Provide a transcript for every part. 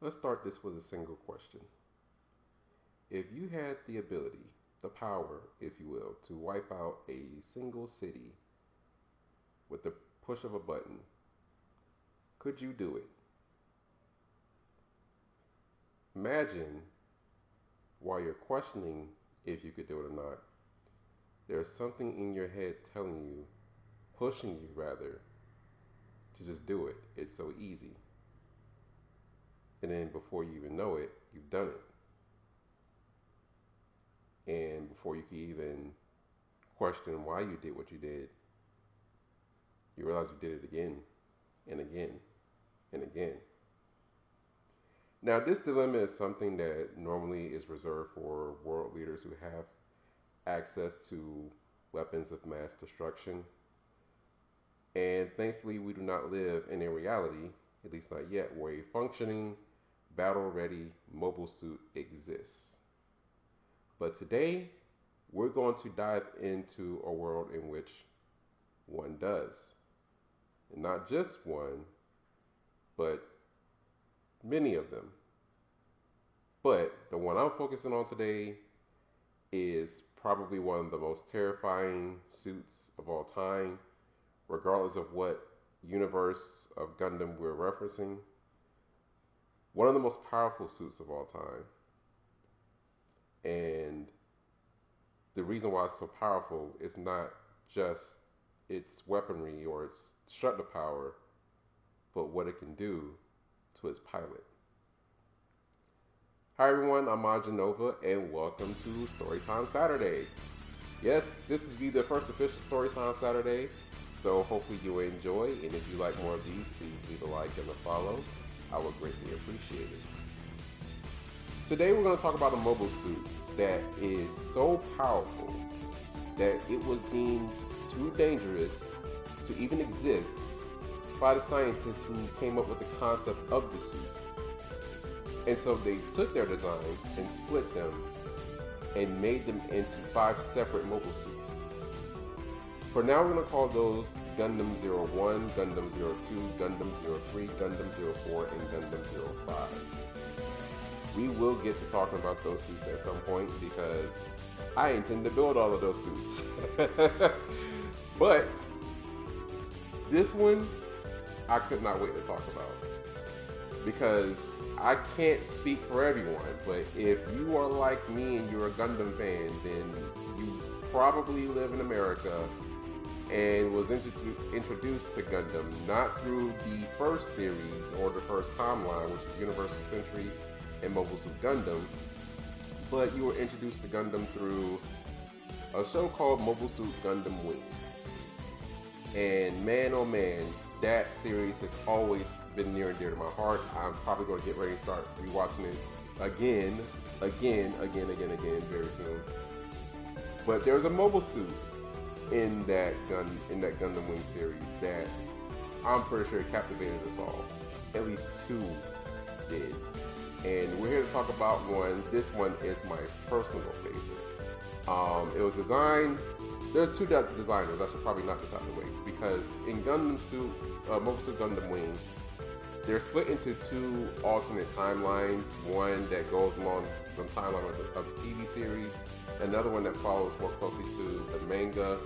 Let's start this with a single question. If you had the ability, the power, if you will, to wipe out a single city with the push of a button, could you do it? Imagine while you're questioning if you could do it or not, there's something in your head telling you, pushing you rather, to just do it. It's so easy. And then before you even know it, you've done it. And before you can even question why you did what you did, you realize you did it again and again and again. Now, this dilemma is something that normally is reserved for world leaders who have access to weapons of mass destruction. And thankfully, we do not live in a reality, at least not yet, where a functioning, battle ready mobile suit exists. But today, we're going to dive into a world in which one does. And not just one, but many of them. But the one I'm focusing on today is probably one of the most terrifying suits of all time, regardless of what universe of Gundam we're referencing. One of the most powerful suits of all time. And the reason why it's so powerful is not just its weaponry or its destructive power, but what it can do to its pilot. Hi everyone, I'm Nova, and welcome to Storytime Saturday. Yes, this will be the first official Storytime Saturday, so hopefully you enjoy, and if you like more of these, please leave a like and a follow. I would greatly appreciate it. Today we're going to talk about a mobile suit that is so powerful that it was deemed too dangerous to even exist by the scientists who came up with the concept of the suit. And so they took their designs and split them and made them into 5 separate mobile suits. For now, we're going to call those Gundam 01, Gundam 02, Gundam 03, Gundam 04, and Gundam 05. We will get to talking about those suits at some point because I intend to build all of those suits. But this one, I could not wait to talk about. Because I can't speak for everyone, but if you are like me and you're a Gundam fan, then you probably live in America and was introduced to Gundam not through the first series or the first timeline, which is Universal Century and Mobile Suit Gundam, but you were introduced to Gundam through a show called Mobile Suit Gundam Wing. And man, oh man, that series has always been near and dear to my heart. I'm probably going to get ready to start rewatching it again very soon. But there's a mobile suit in that Gundam Wing series that I'm pretty sure captivated us all. At least 2 did. And we're here to talk about one. This one is my personal favorite. It was designed. There are 2 designers. I should probably knock this out of the way because in Gundam Suit, Mobile Suit Gundam Wing, they're split into 2 alternate timelines. One that goes along the timeline of the TV series, another one that follows more closely to the manga,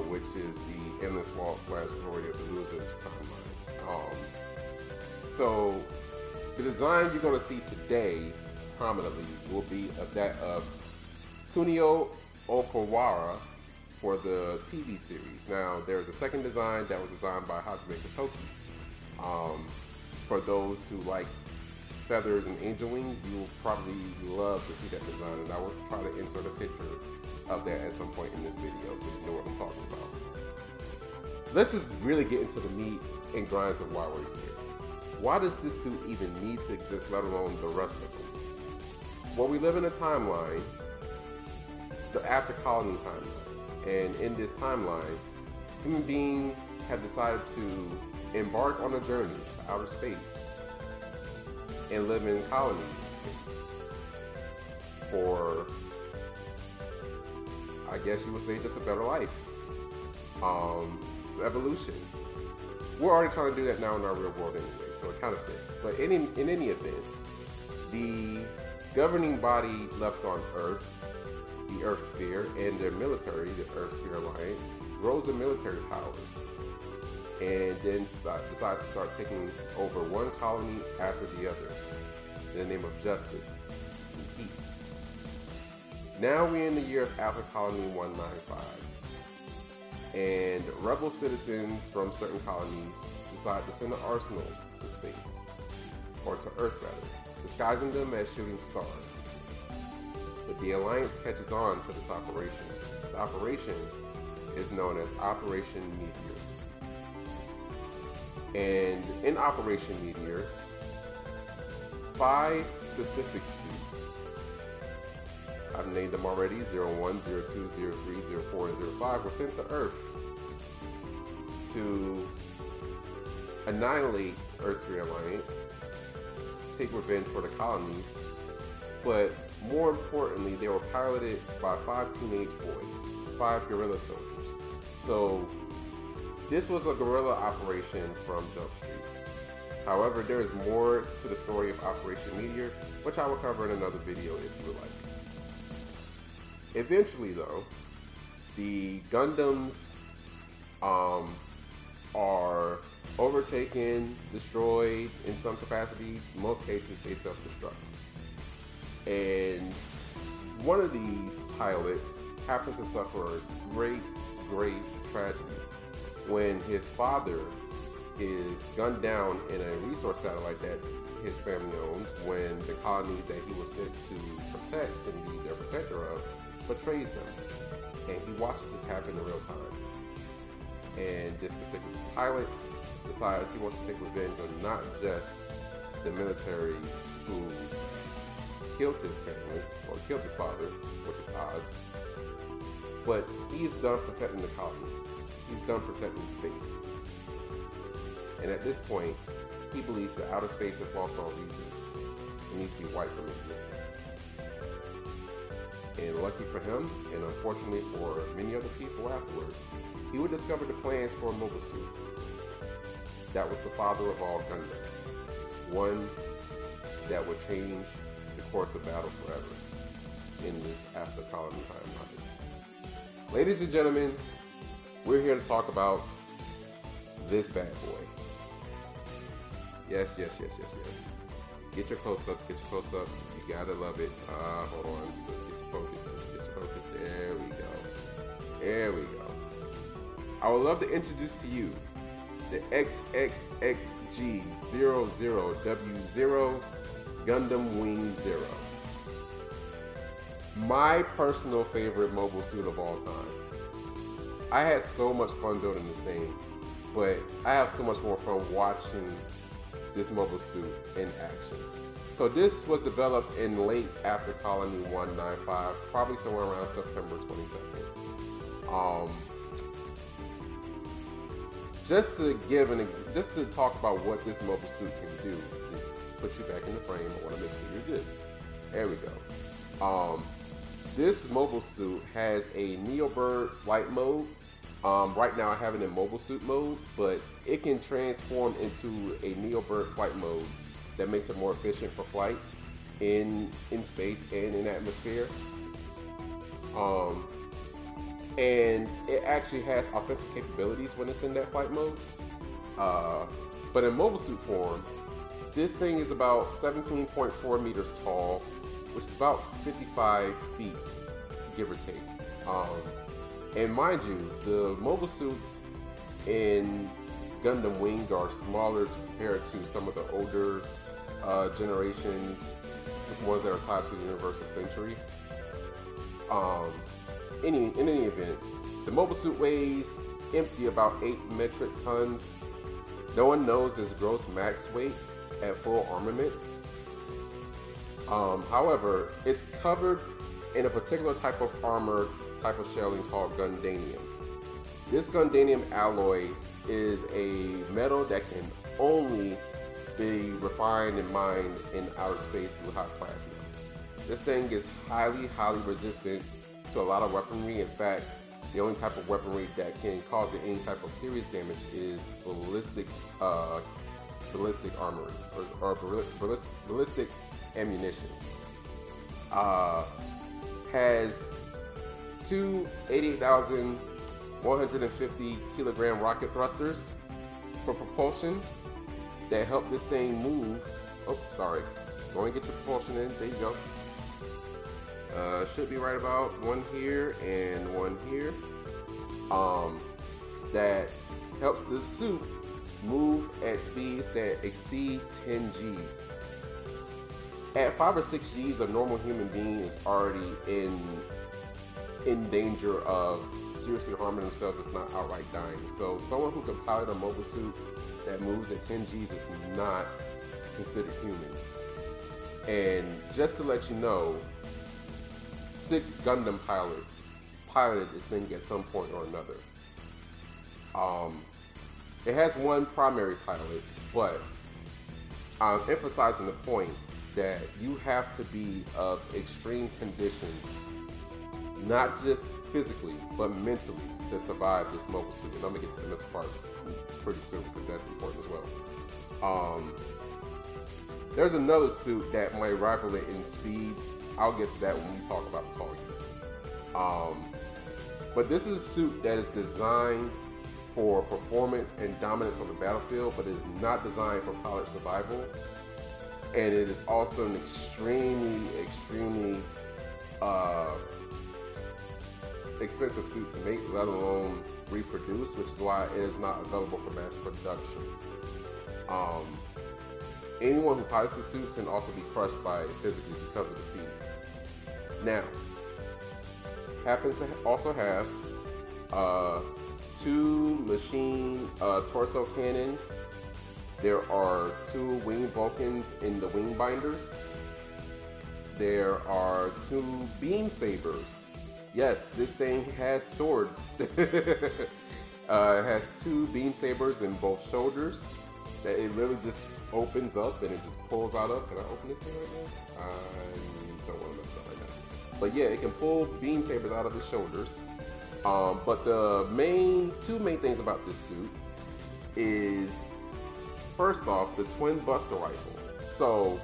which is the Endless Waltz / Glory of the Losers timeline. So the design you're going to see today, prominently, will be of that of Kunio Okawara for the TV series. Now, there's a second design that was designed by Hajime Kotoki. For those who like feathers and angel wings, you'll probably love to see that design, and I will try to insert a picture of that at some point in this video so you know what I'm talking about. Let's just really get into the meat and grinds of why we're here. Why does this suit even need to exist, let alone the rest of them? Well, we live in a timeline, the after colony timeline, and in this timeline, human beings have decided to embark on a journey to outer space and live in colonies in space for, I guess you would say, just a better life. It's evolution. we're already trying to do that now in our real world anyway, so it kind of fits. But in any event, the governing body left on Earth, the Earth Sphere, and their military, the Earth Sphere Alliance, grows their military powers, and then decides to start taking over one colony after the other in the name of justice and peace. Now we're in the year of Alpha Colony 195, and rebel citizens from certain colonies decide to send an arsenal to space, or to Earth rather, disguising them as shooting stars. But the Alliance catches on to this operation. This operation is known as Operation Meteor. And in Operation Meteor, 5 specific suits, I've named them already, 01, 02, 03, 04, and 05, were sent to Earth to annihilate Earth Sphere Alliance, take revenge for the colonies, but more importantly, they were piloted by 5 teenage boys, 5 guerrilla soldiers. So this was a guerrilla operation from Jump Street. However, there is more to the story of Operation Meteor, which I will cover in another video if you would like. Eventually though, the Gundams are overtaken, destroyed in some capacity. In most cases, they self-destruct. And one of these pilots happens to suffer a great tragedy when his father is gunned down in a resource satellite that his family owns, when the colony that he was sent to protect and be their protector of betrays them. And he watches this happen in real time. And this particular pilot decides he wants to take revenge on not just the military who killed his family, or killed his father, which is Oz, but he's done protecting the colonies. He's done protecting space. And at this point, he believes that outer space has lost all reason. It needs to be wiped from existence. And lucky for him, and unfortunately for many other people afterward, he would discover the plans for a mobile suit that was the father of all Gundams. One that would change the course of battle forever in this after colony timeline. Ladies and gentlemen, we're here to talk about this bad boy. Yes. Get your close up, You gotta love it. Hold on. Let's get your focus. There we go. I would love to introduce to you the XXXG00W0 Gundam Wing Zero. My personal favorite mobile suit of all time. I had so much fun building this thing, but I have so much more fun watching this mobile suit in action. So this was developed in late after Colony 195, probably somewhere around September 22nd. Just to talk about what this mobile suit can do, put you back in the frame. I want to make sure you're good. There we go. This mobile suit has a Neobird flight mode. Right now I have it in mobile suit mode, but it can transform into a Neobird flight mode that makes it more efficient for flight in space and in atmosphere. And it actually has offensive capabilities when it's in that flight mode. But in mobile suit form, this thing is about 17.4 meters tall, which is about 55 feet, give or take. And mind you, the mobile suits in Gundam Wing are smaller compared to some of the older generations, ones that are tied to the Universal Century. In any event, the mobile suit weighs empty about 8 metric tons. No one knows its gross max weight at full armament. However, it's covered in a particular type of armor, type of shelling called Gundanium. This Gundanium alloy is a metal that can only be refined and mined in outer space through hot plasma. This thing is highly resistant to a lot of weaponry. In fact, The only type of weaponry that can cause it any type of serious damage is ballistic armory or ballistic ammunition. Has two 88,150 kilogram rocket thrusters for propulsion that help this thing move. Oh, sorry. Go and get your propulsion in. There you go. Should be right about one here and one here. That helps the suit move at speeds that exceed 10 Gs. At 5 or 6 Gs, a normal human being is already in danger of seriously harming themselves, if not outright dying. So someone who can pilot a mobile suit that moves at 10 Gs is not considered human. And just to let you know, 6 Gundam pilots piloted this thing at some point or another. It has one primary pilot, but I'm emphasizing the point that you have to be of extreme condition, not just physically, but mentally, to survive this mobile suit. And I'm gonna get to the mental part pretty soon because that's important as well. There's another suit that might rival it in speed. I'll get to that when we talk about the targets. But this is a suit that is designed for performance and dominance on the battlefield, but it is not designed for pilot survival. And it is also an extremely expensive suit to make, let alone reproduce, which is why it is not available for mass production. Anyone who pilots the suit can also be crushed by it physically because of the speed. Now, happens to also have 2 machine torso cannons. There are 2 wing Vulcans in the wing binders. There are 2 beam sabers. Yes, this thing has swords. It has 2 beam sabers in both shoulders that it literally just opens up and it just pulls out of. Can I open this thing right now? I don't want to mess it up right now. But yeah, it can pull beam sabers out of the shoulders. But the two main things about this suit is, first off, the twin buster rifle. So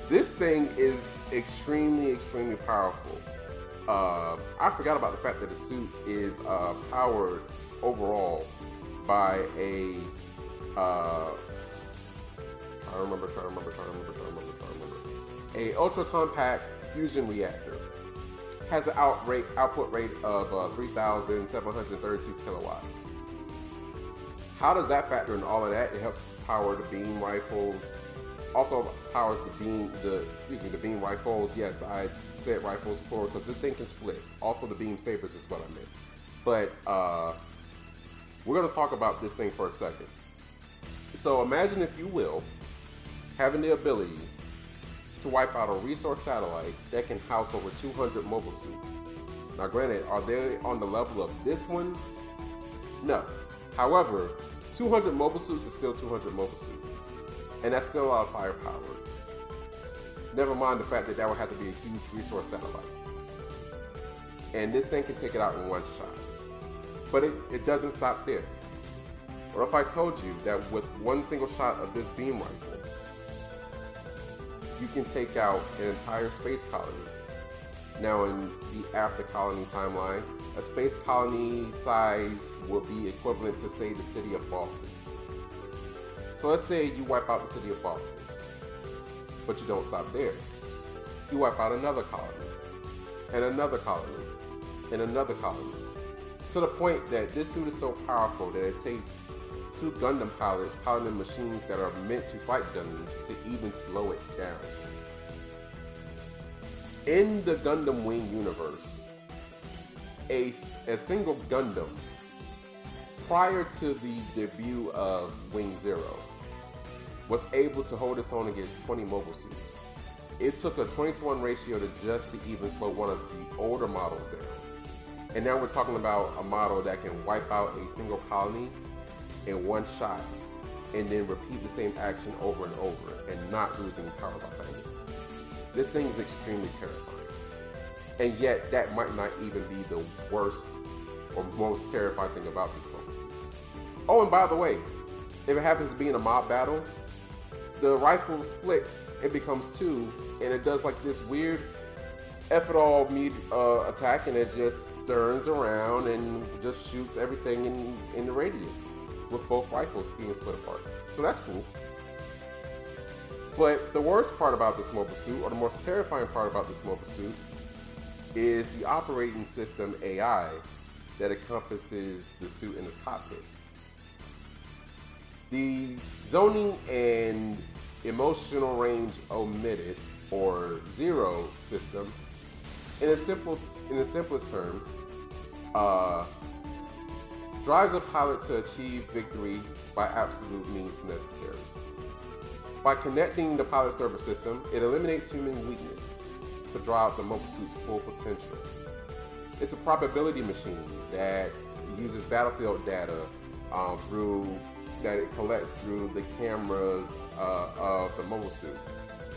this thing is extremely powerful. I forgot about the fact that the suit is powered overall by a a ultra compact fusion reactor. Has an output rate of 3,732 kilowatts. How does that factor in all of that? It helps power the beam rifles. Also powers the beam rifles. Yes, I said rifles plural because this thing can split. Also the beam sabers is what I meant. But we're gonna talk about this thing for a second. So imagine, if you will, having the ability to wipe out a resource satellite that can house over 200 mobile suits. Now granted, are they on the level of this one? No. However, 200 mobile suits is still 200 mobile suits. And that's still a lot of firepower. Never mind the fact that that would have to be a huge resource satellite. And this thing can take it out in one shot. But it doesn't stop there. What if I told you that with one single shot of this beam rifle, you can take out an entire space colony? Now in the after colony timeline, a space colony size would be equivalent to, say, the city of Boston. So let's say you wipe out the city of Boston, but you don't stop there. You wipe out another colony, and another colony, and another colony, to the point that this suit is so powerful that it takes 2 Gundam pilots piloting machines that are meant to fight Gundams to even slow it down. In the Gundam Wing universe, a single Gundam, prior to the debut of Wing Zero, was able to hold its own against 20 mobile suits. It took a 20-to-1 ratio to even slow one of the older models down. And now we're talking about a model that can wipe out a single colony in one shot and then repeat the same action over and over and not losing power behind it. This thing is extremely terrifying. And yet, that might not even be the worst or most terrifying thing about these folks. Oh, and by the way, if it happens to be in a mob battle, the rifle splits, it becomes two, and it does like this weird F it all attack, and it just turns around and just shoots everything in the radius, with both rifles being split apart. So that's cool. But the worst part about this mobile suit, or the most terrifying part about this mobile suit, is the operating system AI that encompasses the suit in its cockpit. The zoning and emotional range omitted, or zero system, in the simplest terms, drives a pilot to achieve victory by absolute means necessary. By connecting the pilot's nervous system, it eliminates human weakness to draw out the mobile suit's full potential. It's a probability machine that uses battlefield data that it collects through the cameras of the mobile suit.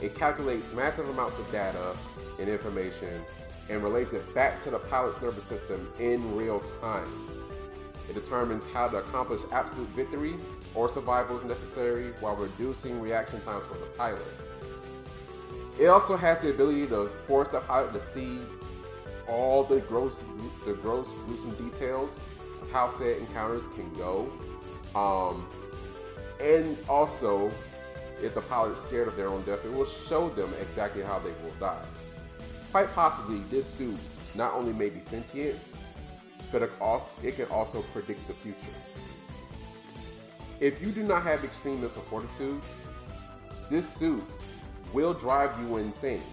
It calculates massive amounts of data and information and relays it back to the pilot's nervous system in real time. It determines how to accomplish absolute victory or survival if necessary, while reducing reaction times for the pilot. It also has the ability to force the pilot to see all the gross, gruesome details of how said encounters can go. And also, if the pilot is scared of their own death, it will show them exactly how they will die. Quite possibly, this suit not only may be sentient, but it can also predict the future. If you do not have extreme mental fortitude, this suit will drive you insane.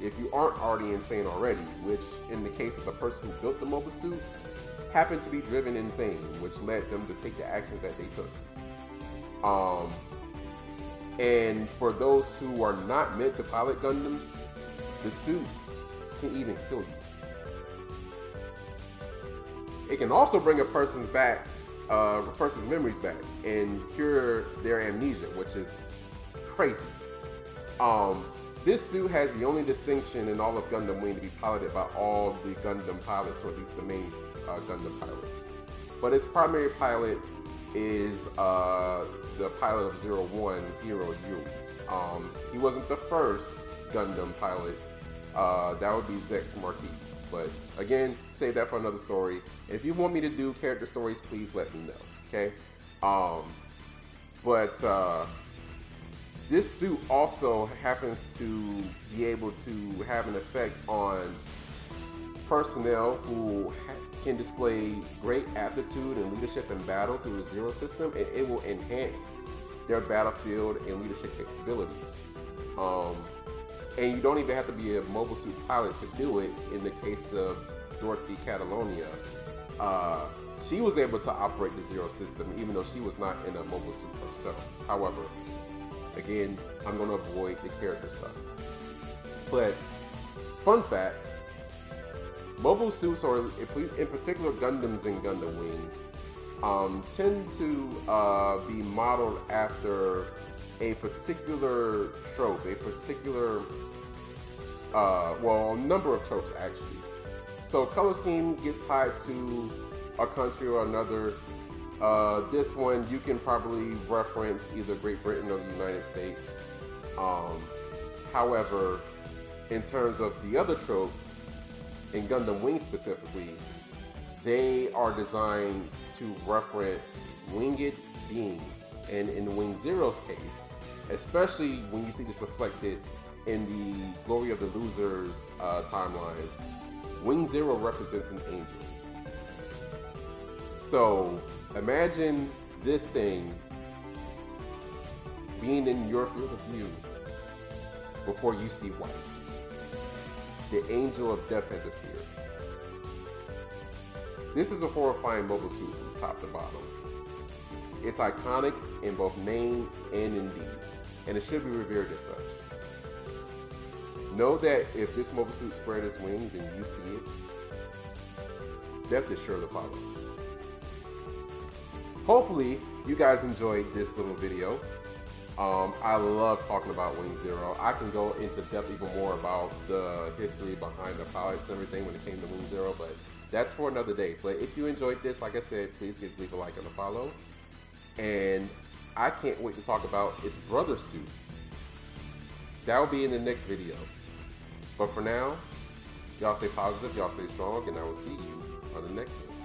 If you aren't already insane already, which in the case of the person who built the mobile suit, happened to be driven insane, which led them to take the actions that they took. And for those who are not meant to pilot Gundams, the suit can even kill you. It can also bring a person's memories back and cure their amnesia, which is crazy. This suit has the only distinction in all of Gundam Wing to be piloted by all the Gundam pilots, or at least the main Gundam pilots. But its primary pilot is the pilot of 01, Hiro Yui. He wasn't the first Gundam pilot. That would be Zex Marquis. But again, save that for another story. And if you want me to do character stories, please let me know, okay? This suit also happens to be able to have an effect on personnel who can display great aptitude and leadership in battle through the Zero system, and it will enhance their battlefield and leadership capabilities. And you don't even have to be a mobile suit pilot to do it. In the case of Dorothy Catalonia, she was able to operate the Zero system even though she was not in a mobile suit herself. However, again, I'm going to avoid the character stuff. But, fun fact, mobile suits, or in particular Gundams and Gundam Wing, tend to be modeled after a particular trope, a particular, a number of tropes actually. So color scheme gets tied to a country or another. This one you can probably reference either Great Britain or the United States. However, in terms of the other trope, in Gundam Wing specifically, they are designed to reference winged beings. And in Wing Zero's case, especially when you see this reflected in the Glory of the Losers timeline, Wing Zero represents an angel. So imagine this thing being in your field of view before you see white. The angel of death has appeared. This is a horrifying mobile suit from top to bottom. It's iconic in both name and in deed, and it should be revered as such. Know that if this mobile suit spread its wings and you see it, death is sure to follow. Hopefully, you guys enjoyed this little video. I love talking about Wing Zero. I can go into depth even more about the history behind the pilots and everything when it came to Wing Zero, but that's for another day. But if you enjoyed this, like I said, please leave a like and a follow. And I can't wait to talk about its brother suit. That will be in the next video. But for now, y'all stay positive, y'all stay strong, and I will see you on the next one.